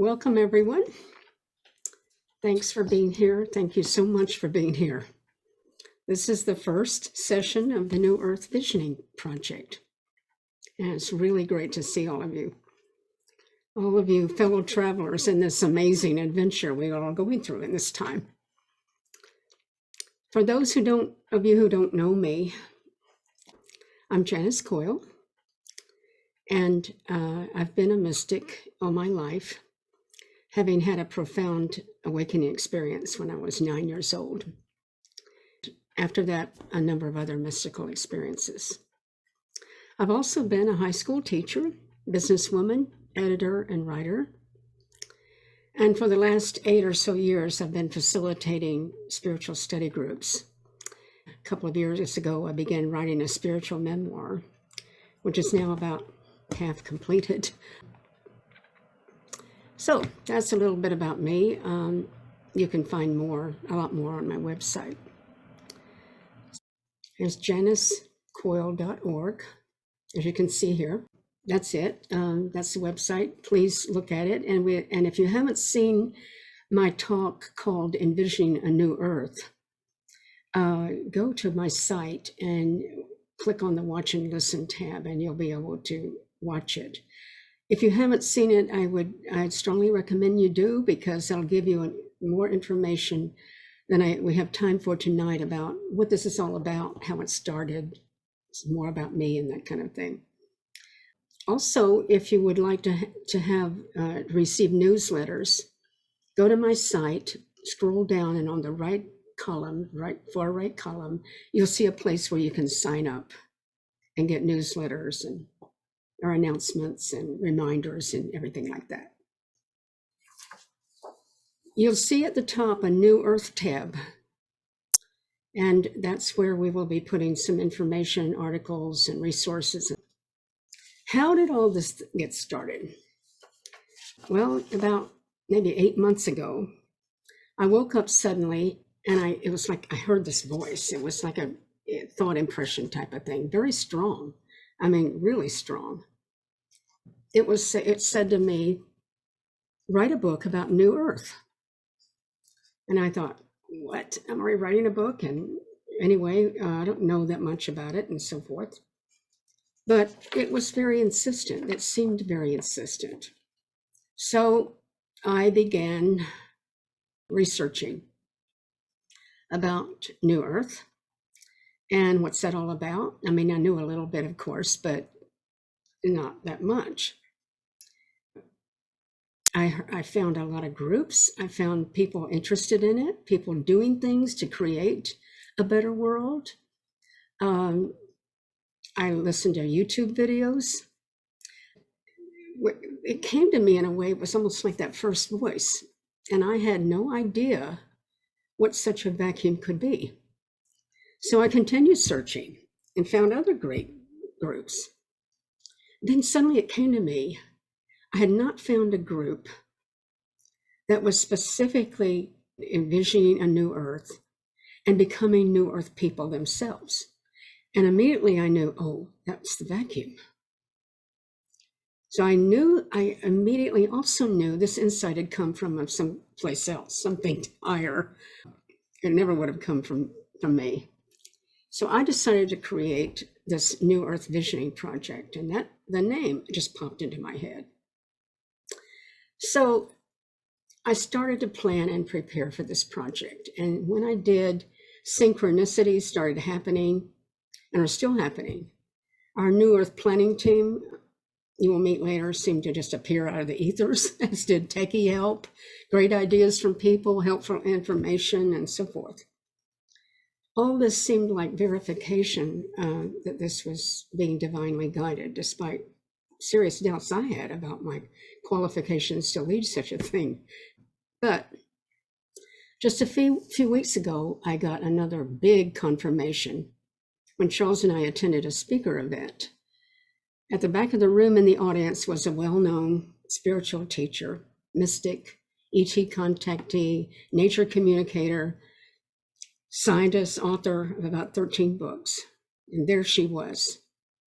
Welcome, everyone. Thanks for being here. Thank you so much for being here. This is the first session of the New Earth Visioning Project. And it's really great to see all of you fellow travelers in this amazing adventure we are all going through in this time. For those of you who don't know me, I'm Janice Coyle, and I've been a mystic all my life, having had a profound awakening experience when I was 9 years old. After that, a number of other mystical experiences. I've also been a high school teacher, businesswoman, editor, and writer. And for the last 8 or so years, I've been facilitating spiritual study groups. A couple of years ago, I began writing a spiritual memoir, which is now about half completed. So that's a little bit about me. You can find a lot more on my website. There's janicecoyle.org, as you can see here. That's it. That's the website. Please look at it. And if you haven't seen my talk called Envisioning a New Earth, go to my site and click on the Watch and Listen tab, and you'll be able to watch it. If you haven't seen it, I'd strongly recommend you do, because I'll give you more information than we have time for tonight about what this is all about, how it started. It's more about me and that kind of thing. Also, if you would like to have receive newsletters, go to my site, scroll down, and on the right column, far right column, you'll see a place where you can sign up and get newsletters and our announcements and reminders and everything like that. You'll see at the top a New Earth tab, and that's where we will be putting some information, articles, and resources. How did all this get started? Well, about maybe 8 months ago, I woke up suddenly, and it was like I heard this voice. It was like a thought impression type of thing, very strong. I mean, really strong. It said to me, write a book about New Earth. And I thought, what? Am I writing a book? And anyway, I don't know that much about it and so forth. But it was very insistent. It seemed very insistent. So I began researching about New Earth and what's that all about. I mean, I knew a little bit, of course, but not that much. I found a lot of groups. I found people interested in it, people doing things to create a better world. I listened to YouTube videos. It came to me in a way, it was almost like that first voice. And I had no idea what such a vacuum could be. So I continued searching and found other great groups. Then suddenly it came to me, I had not found a group that was specifically envisioning a new Earth and becoming New Earth people themselves. And immediately I knew, oh, that's the vacuum. So I immediately also knew this insight had come from someplace else, something higher. It never would have come from me. So I decided to create this New Earth Visioning Project, and the name just popped into my head. So I started to plan and prepare for this project. And when I did, synchronicities started happening and are still happening. Our New Earth planning team, you will meet later, seemed to just appear out of the ethers, as did techie help, great ideas from people, helpful information, and so forth. All this seemed like verification that this was being divinely guided, despite serious doubts I had about my qualifications to lead such a thing. But just a few weeks ago, I got another big confirmation when Charles and I attended a speaker event. At the back of the room in the audience was a well-known spiritual teacher, mystic, ET contactee, nature communicator, scientist, author of about 13 books. And there she was,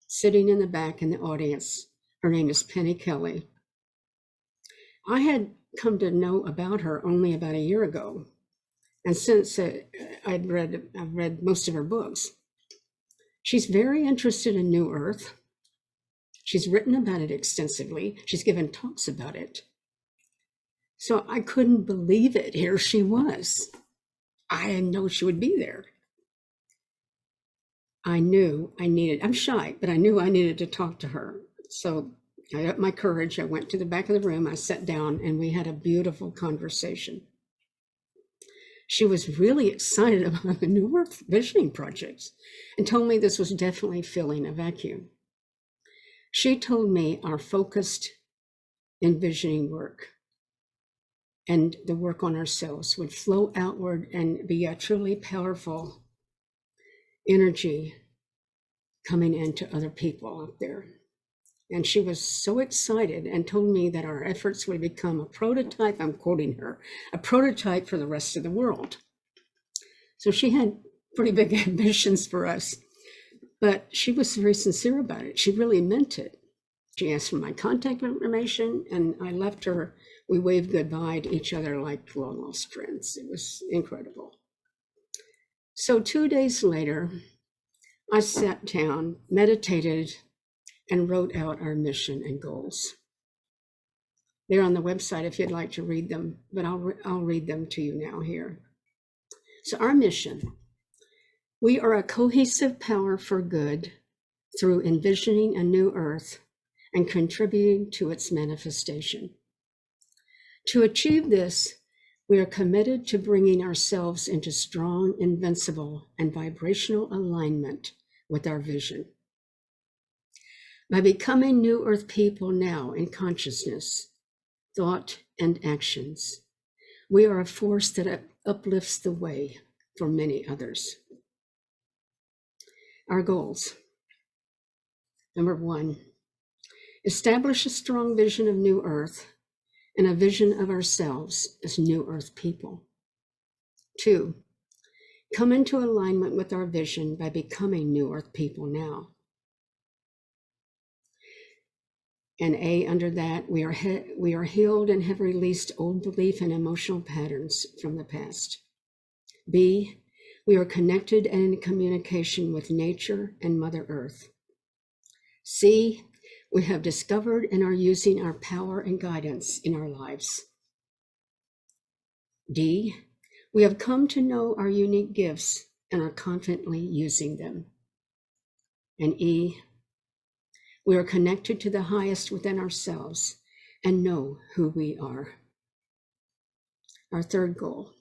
sitting in the back in the audience. Her name is Penny Kelly. I had come to know about her only about a year ago. And since I've read most of her books. She's very interested in New Earth. She's written about it extensively. She's given talks about it. So I couldn't believe it. Here she was. I didn't know she would be there. I knew I needed, I'm shy, but I knew I needed to talk to her. So I got my courage. I went to the back of the room. I sat down and we had a beautiful conversation. She was really excited about the New Earth visioning projects and told me this was definitely filling a vacuum. She told me our focused envisioning work and the work on ourselves would flow outward and be a truly powerful energy coming into other people out there. And she was so excited and told me that our efforts would become a prototype, I'm quoting her, a prototype for the rest of the world. So she had pretty big ambitions for us, but she was very sincere about it. She really meant it. She asked for my contact information and I left her. We waved goodbye to each other like long lost friends. It was incredible. So 2 days later, I sat down, meditated, and wrote out our mission and goals. They're on the website if you'd like to read them, but I'll read them to you now here. So our mission, we are a cohesive power for good through envisioning a new earth and contributing to its manifestation. To achieve this, we are committed to bringing ourselves into strong, invincible, and vibrational alignment with our vision. By becoming New Earth people now in consciousness, thought, and actions, we are a force that uplifts the way for many others. Our goals. Number 1, establish a strong vision of New Earth and a vision of ourselves as New Earth people. 2, come into alignment with our vision by becoming New Earth people now. And A, under that, we are healed and have released old belief and emotional patterns from the past. B, we are connected and in communication with nature and Mother Earth. C, we have discovered and are using our power and guidance in our lives. D, we have come to know our unique gifts and are confidently using them. And E, we are connected to the highest within ourselves and know who we are. Our third goal.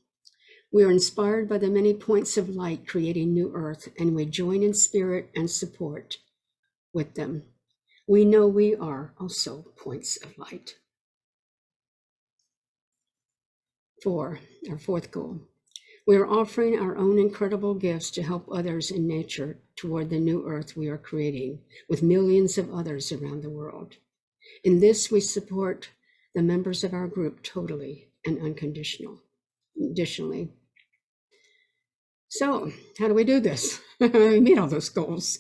We are inspired by the many points of light creating New Earth, and we join in spirit and support with them. We know we are also points of light. 4, our fourth goal. We are offering our own incredible gifts to help others in nature toward the New Earth we are creating with millions of others around the world. In this, we support the members of our group totally and unconditionally. So how do we do this? We meet all those goals.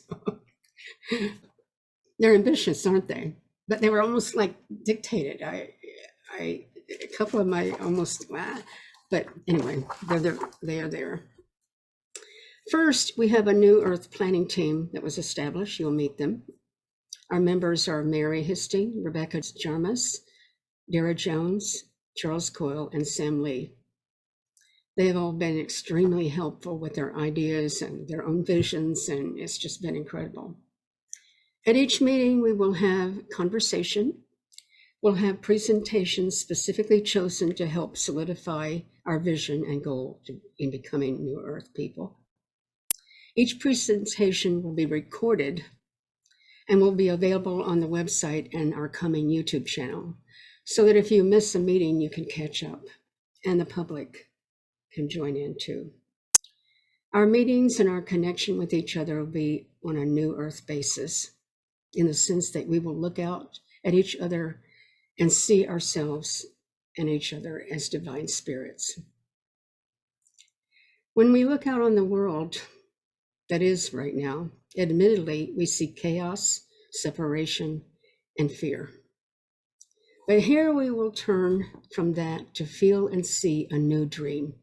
They're ambitious, aren't they? But they were almost like dictated. A couple of my almost, but anyway, they are there. First, we have a New Earth planning team that was established. You'll meet them. Our members are Mary Histing, Rebecca Jarmus, Dara Jones, Charles Coyle, and Sam Lee. They have all been extremely helpful with their ideas and their own visions, and it's just been incredible. At each meeting, we will have conversation. We'll have presentations specifically chosen to help solidify our vision and goal in becoming New Earth people. Each presentation will be recorded and will be available on the website and our coming YouTube channel, so that if you miss a meeting, you can catch up and the public can join in too. Our meetings and our connection with each other will be on a New Earth basis, in the sense that we will look out at each other and see ourselves and each other as divine spirits. When we look out on the world that is right now, admittedly, we see chaos, separation, and fear. But here we will turn from that to feel and see a new dream,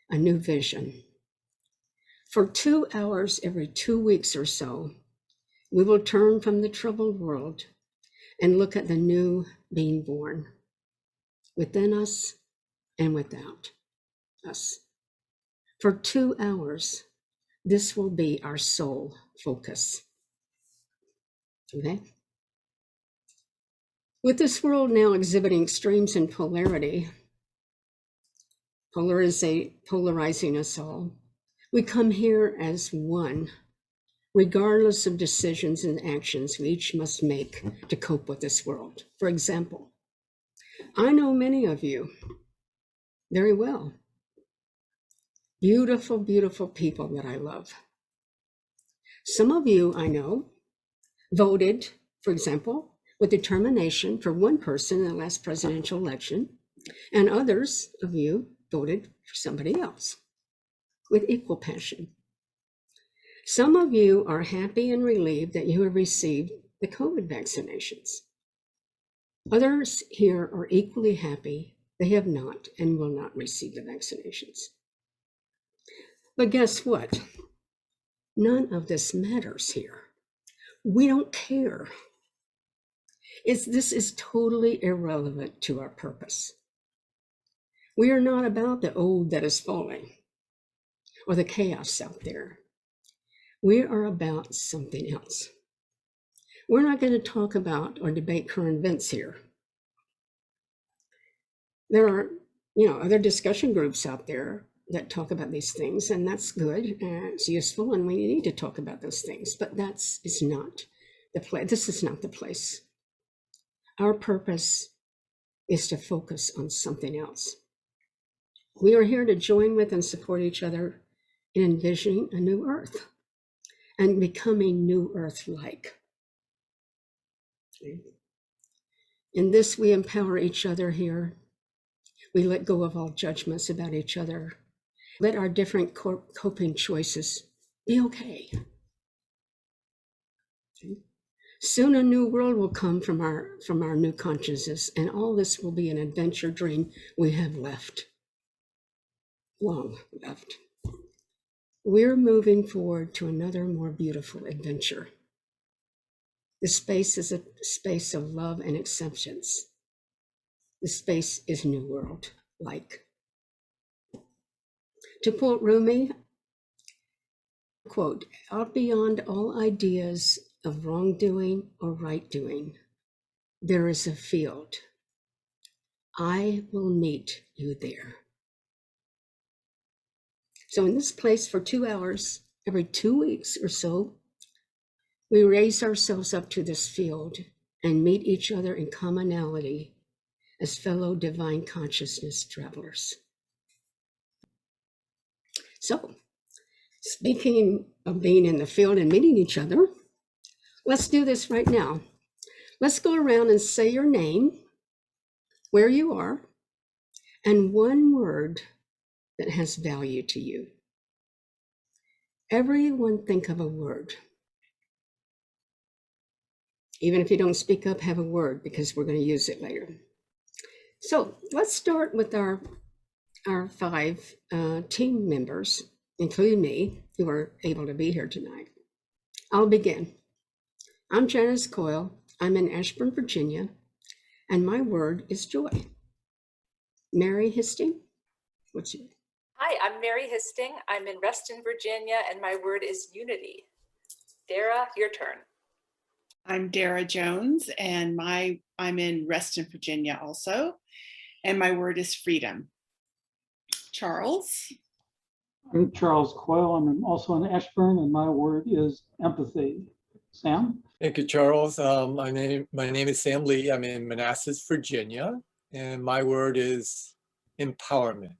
a new vision. For 2 hours every 2 weeks or so, we will turn from the troubled world and look at the new being born within us and without us. For 2 hours, this will be our sole focus. Okay? With this world now exhibiting extremes in polarity, polarizing us all, we come here as one, regardless of decisions and actions we each must make to cope with this world. For example, I know many of you very well. Beautiful, beautiful people that I love. Some of you I know voted, for example, with determination for one person in the last presidential election, and others of you voted for somebody else with equal passion. Some of you are happy and relieved that you have received the COVID vaccinations. Others here are equally happy they have not and will not receive the vaccinations. But guess what? None of this matters here. We don't care. This is totally irrelevant to our purpose. We are not about the ode that is falling or the chaos out there. We are about something else. We're not going to talk about or debate current events here. There are, other discussion groups out there that talk about these things, and that's good, and it's useful, and we need to talk about those things, but this is not the place. Our purpose is to focus on something else. We are here to join with and support each other in envisioning a new earth and becoming new earth-like. In this, we empower each other here. We let go of all judgments about each other. Let our different coping choices be okay. Soon a new world will come from our new consciousness, and all this will be an adventure dream we have long left. We're moving forward to another more beautiful adventure. The space is a space of love and acceptance. The space is new world-like. To quote Rumi, quote, out beyond all ideas of wrongdoing or right doing, there is a field. I will meet you there. So in this place for 2 hours, every 2 weeks or so, we raise ourselves up to this field and meet each other in commonality as fellow divine consciousness travelers. So, speaking of being in the field and meeting each other, let's do this right now. Let's go around and say your name, where you are, and one word that has value to you. Everyone think of a word. Even if you don't speak up, have a word, because we're going to use it later. So let's start with our 5 team members, including me, who are able to be here tonight. I'll begin. I'm Janice Coyle. I'm in Ashburn, Virginia, and my word is joy. Mary Histing, what's your? Hi, I'm Mary Histing. I'm in Reston, Virginia, and my word is unity. Dara, your turn. I'm Dara Jones, and I'm in Reston, Virginia also, and my word is freedom. Charles? I'm Charles Coyle. I'm also in Ashburn, and my word is empathy. Sam? Thank you, Charles. My name is Sam Lee. I'm in Manassas, Virginia, and my word is empowerment.